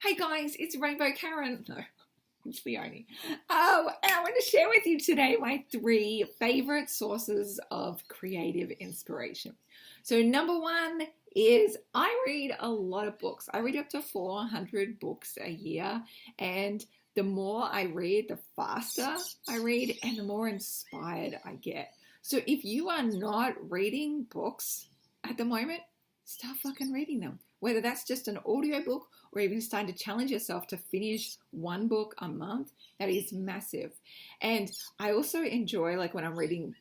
Hey guys, it's Rainbow Karen. No, it's Leonie. Oh, and I want to share with you today my 3 favorite sources of creative inspiration. So number 1 is I read a lot of books. I read up to 400 books a year, and the more I read, the faster I read and the more inspired I get. So if you are not reading books at the moment, start fucking reading them. Whether that's just an audiobook or even starting to challenge yourself to finish 1 book a month, that is massive. And I also enjoy when I'm reading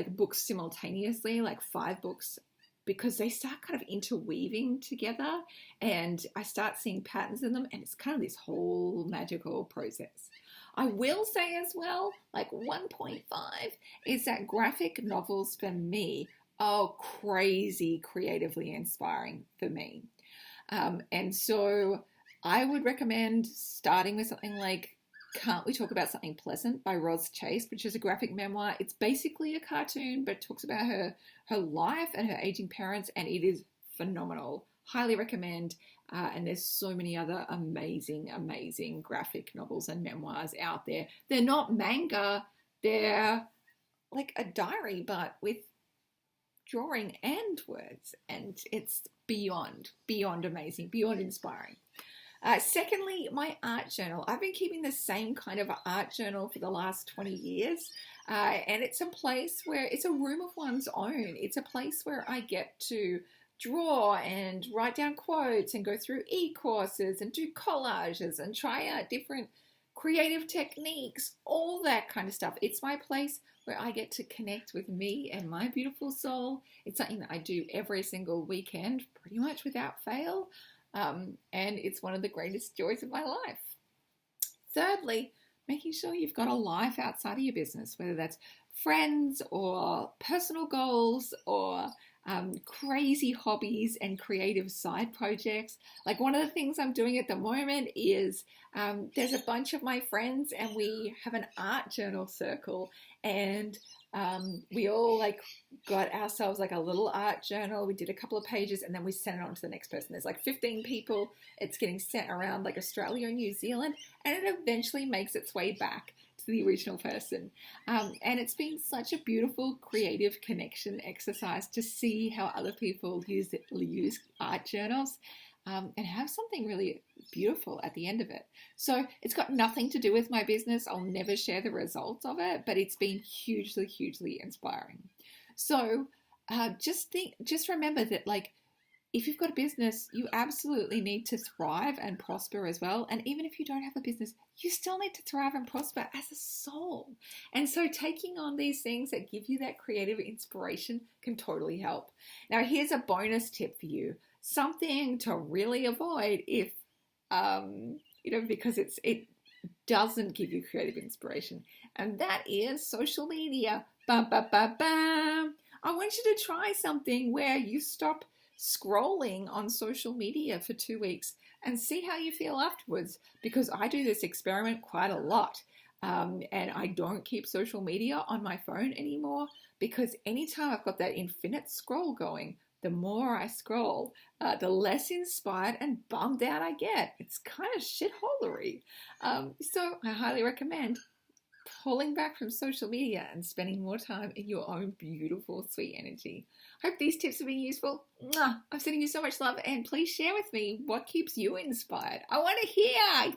books simultaneously, like 5 books, because they start kind of interweaving together and I start seeing patterns in them, and it's kind of this whole magical process. I will say as well, 1.5 is that graphic novels for me are crazy creatively inspiring for me. And so I would recommend starting with something like Can't We Talk About Something Pleasant by Roz Chase, which is a graphic memoir. It's basically a cartoon, but it talks about her life and her aging parents, and it is phenomenal. Highly recommend. And there's so many other amazing graphic novels and memoirs out there. They're not manga, they're like a diary, but with drawing and words, and it's beyond amazing, beyond inspiring. Secondly, my art journal. I've been keeping the same kind of art journal for the last 20 years, and it's a place where it's a room of one's own. It's a place where I get to draw and write down quotes and go through e-courses and do collages and try out different creative techniques, all that kind of stuff. It's my place where I get to connect with me and my beautiful soul. It's something that I do every single weekend, pretty much without fail. And it's one of the greatest joys of my life. Thirdly, making sure you've got a life outside of your business, whether that's friends or personal goals or crazy hobbies and creative side projects. Like one of the things I'm doing at the moment is there's a bunch of my friends and we have an art journal circle, and we all got ourselves a little art journal. We did a couple of pages and then we sent it on to the next person. There's 15 people. It's getting sent around Australia and New Zealand, and it eventually makes its way back to the original person. And it's been such a beautiful creative connection exercise to see how other people use art journals and have something really beautiful at the end of it. So it's got nothing to do with my business. I'll never share the results of it, but it's been hugely inspiring. So just remember that if you've got a business, you absolutely need to thrive and prosper as well. And even if you don't have a business, you still need to thrive and prosper as a soul. And so taking on these things that give you that creative inspiration can totally help. Now, here's a bonus tip for you. Something to really avoid if, because it doesn't give you creative inspiration. And that is social media. Bam, bam, bam, bam. I want you to try something where you stop scrolling on social media for 2 weeks and see how you feel afterwards, because I do this experiment quite a lot, and I don't keep social media on my phone anymore, because anytime I've got that infinite scroll going, the more I scroll, the less inspired and bummed out I get. It's kind of shitholery. So I highly recommend pulling back from social media and spending more time in your own beautiful, sweet energy. Hope these tips have been useful. I'm sending you so much love, and please share with me what keeps you inspired. I want to hear. Yeah.